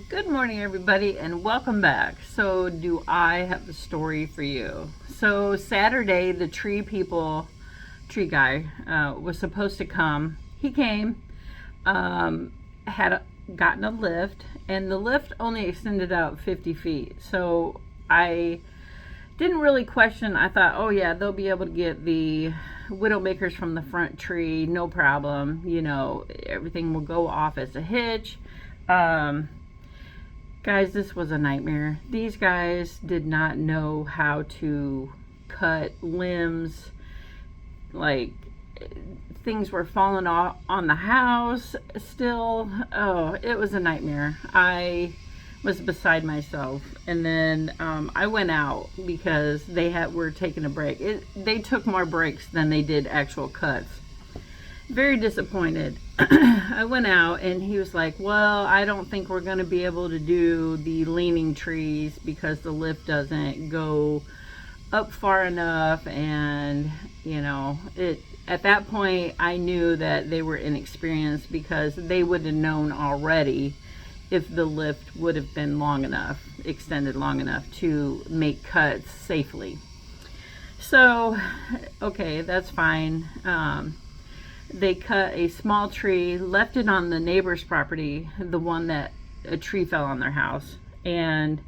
Good morning, everybody, and welcome back. So, do I have a story for you? So, Saturday, the tree guy, was supposed to come. He came, gotten a lift, and the lift only extended out 50 feet. So, I didn't really question. I thought, oh, yeah, they'll be able to get the widowmakers from the front tree, no problem. Everything will go off as a hitch. Guys, this was a nightmare. These guys did not know how to cut limbs. Like, things were falling off on the house still. Oh, it was a nightmare. I was beside myself. And then I went out because were taking a break. They took more breaks than they did actual cuts. Very disappointed. I went out and he was like, well, I don't think we're going to be able to do the leaning trees because the lift doesn't go up far enough. And at that point I knew that they were inexperienced because they would have known already if the lift would have been extended long enough to make cuts safely. So, okay, that's fine. They cut a small tree, left it on the neighbor's property, the one that a tree fell on their house, and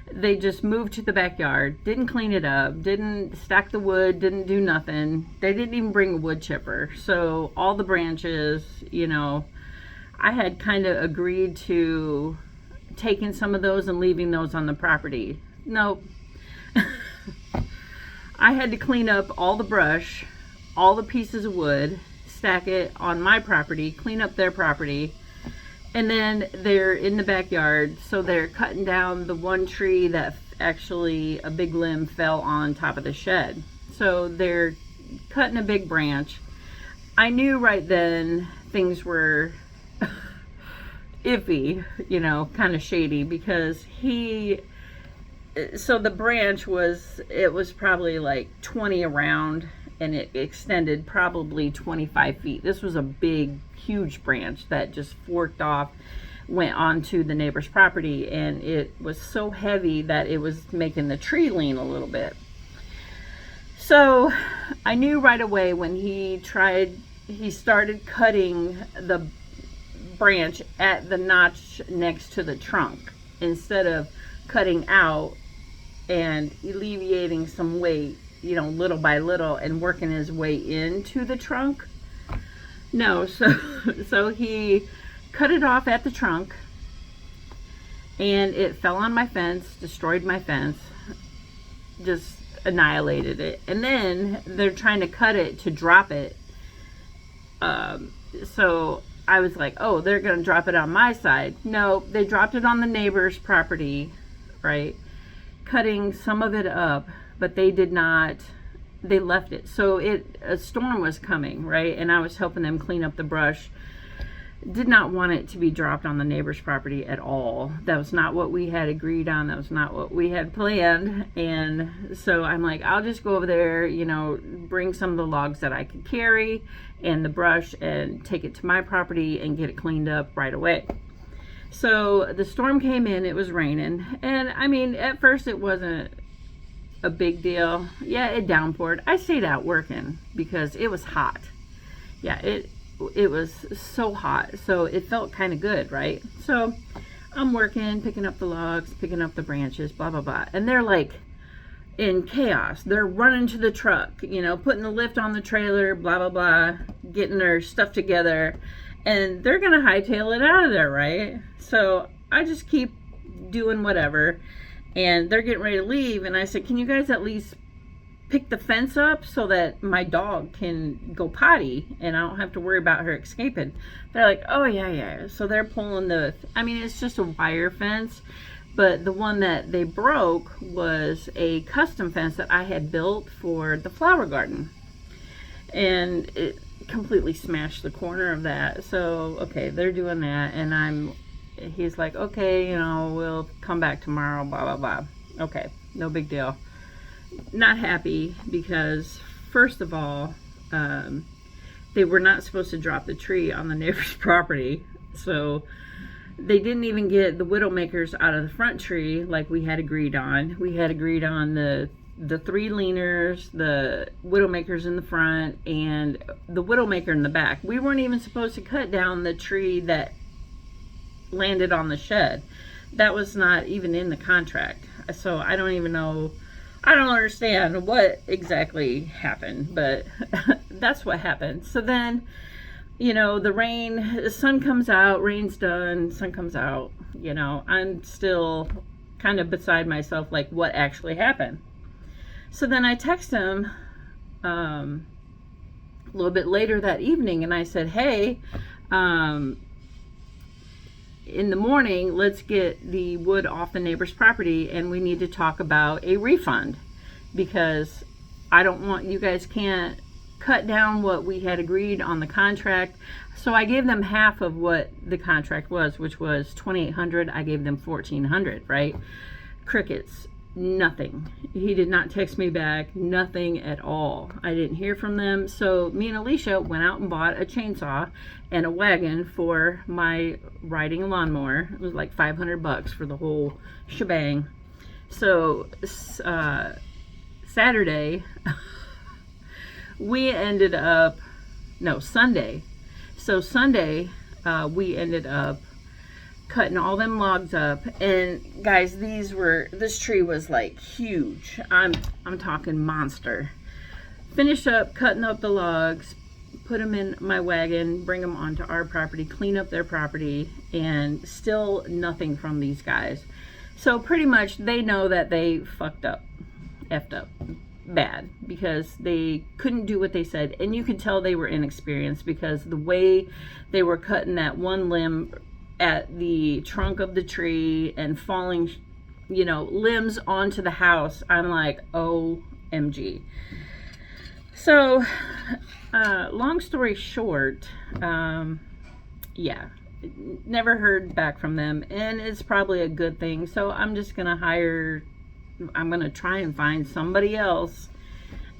they just moved to the backyard, didn't clean it up, didn't stack the wood, didn't do nothing. They didn't even bring a wood chipper. So all the branches, I had kind of agreed to taking some of those and leaving those on the property. Nope. I had to clean up all the brush, all the pieces of wood, stack it on my property, clean up their property, and then they're in the backyard, so they're cutting down the one tree that actually a big limb fell on top of the shed. So they're cutting a big branch. I knew right then things were iffy, kind of shady, because so the branch was probably like 20 around, and it extended probably 25 feet. This was a big, huge branch that just forked off, went onto the neighbor's property, and it was so heavy that it was making the tree lean a little bit. So I knew right away when he started cutting the branch at the notch next to the trunk, instead of cutting out and alleviating some weight, little by little, and working his way into the trunk. No, so he cut it off at the trunk, and it fell on my fence, destroyed my fence, just annihilated it. And then they're trying to cut it to drop it. So I was like, oh, they're going to drop it on my side. No, they dropped it on the neighbor's property, right? Cutting some of it up, but they did not. They left it. So a storm was coming, right? And I was helping them clean up the brush. Did not want it to be dropped on the neighbor's property at all. That was not what we had agreed on. That was not what we had planned. And so I'm like, I'll just go over there, bring some of the logs that I could carry and the brush and take it to my property and get it cleaned up right away. So the storm came in, it was raining, and I mean, at first it wasn't a big deal. Yeah, it downpoured. I stayed out working because it was hot. Yeah, it was so hot, so it felt kind of good, right? So I'm working, picking up the logs, picking up the branches, blah blah blah, and they're like in chaos. They're running to the truck, putting the lift on the trailer, blah blah blah, getting their stuff together, and they're gonna hightail it out of there, right? So I just keep doing whatever, and they're getting ready to leave, and I said, can you guys at least pick the fence up so that my dog can go potty and I don't have to worry about her escaping? They're like, oh yeah. So they're pulling it's just a wire fence, but the one that they broke was a custom fence that I had built for the flower garden, and it completely smashed the corner of that. So okay, they're doing that, and he's like, okay, we'll come back tomorrow, blah blah blah. Okay, no big deal. Not happy because, first of all, they were not supposed to drop the tree on the neighbor's property. So They didn't even get the widowmakers out of the front tree like we had agreed on. We had agreed on the 3 leaners, the widowmakers in the front, and the widowmaker in the back. We weren't even supposed to cut down the tree that landed on the shed. That was not even in the contract. So I don't even know, I don't understand what exactly happened, but that's what happened. So then, you know, the sun comes out, rain's done, sun comes out, you know, I'm still kind of beside myself, like what actually happened. So then I text him a little bit later that evening, and I said, hey, in the morning, let's get the wood off the neighbor's property, and we need to talk about a refund, because I don't want, you guys can't cut down what we had agreed on the contract. So I gave them half of what the contract was, which was $2,800. I gave them $1,400, right? Crickets. Nothing. He did not text me back. Nothing at all. I didn't hear from them. So me and Alicia went out and bought a chainsaw and a wagon for my riding lawnmower. It was like $500 for the whole shebang. So Saturday, we ended up, no, Sunday. So Sunday, we ended up cutting all them logs up, and guys, this tree was like huge. I'm talking monster. Finish up cutting up the logs, put them in my wagon, bring them onto our property, clean up their property, and still nothing from these guys. So pretty much they know that they effed up bad, because they couldn't do what they said, and you could tell they were inexperienced, because the way they were cutting that one limb at the trunk of the tree and falling, you know, limbs onto the house, I'm like, OMG. So long story short, yeah, never heard back from them, and it's probably a good thing. So I'm just gonna try and find somebody else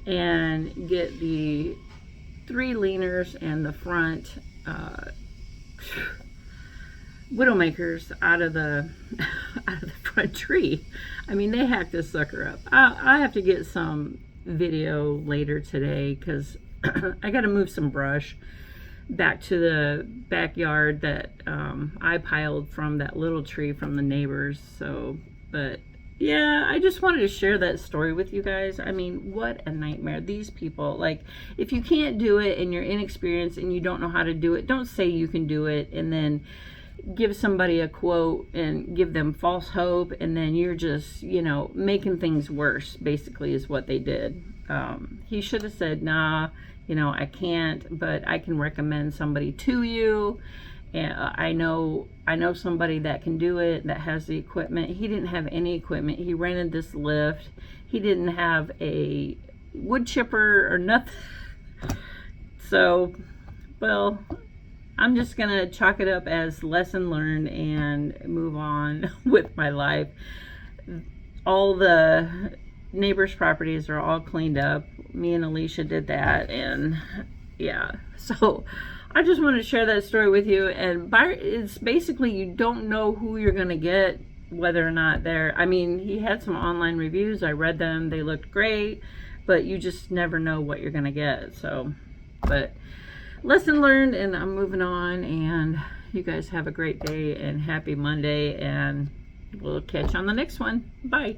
and get the 3 leaners and the front widowmakers out of the front tree. I mean, they hacked this sucker up. I have to get some video later today, because I got to move some brush back to the backyard that I piled from that little tree from the neighbors. So, but yeah, I just wanted to share that story with you guys. I mean, what a nightmare. These people, like, if you can't do it and you're inexperienced and you don't know how to do it, don't say you can do it and then give somebody a quote and give them false hope, and then you're just, you know, making things worse, basically, is what they did. He should have said, nah, you know, I can't, but I can recommend somebody to you. And I know somebody that can do it, that has the equipment. He didn't have any equipment. He rented this lift. He didn't have a wood chipper or nothing. So, well, I'm just going to chalk it up as lesson learned and move on with my life. All the neighbors' properties are all cleaned up. Me and Alicia did that, and yeah. So I just wanted to share that story with you. And it's basically, you don't know who you're going to get, whether or not I mean, he had some online reviews. I read them. They looked great, but you just never know what you're going to get. So, but lesson learned, and I'm moving on, and you guys have a great day and happy Monday, and we'll catch you on the next one. Bye.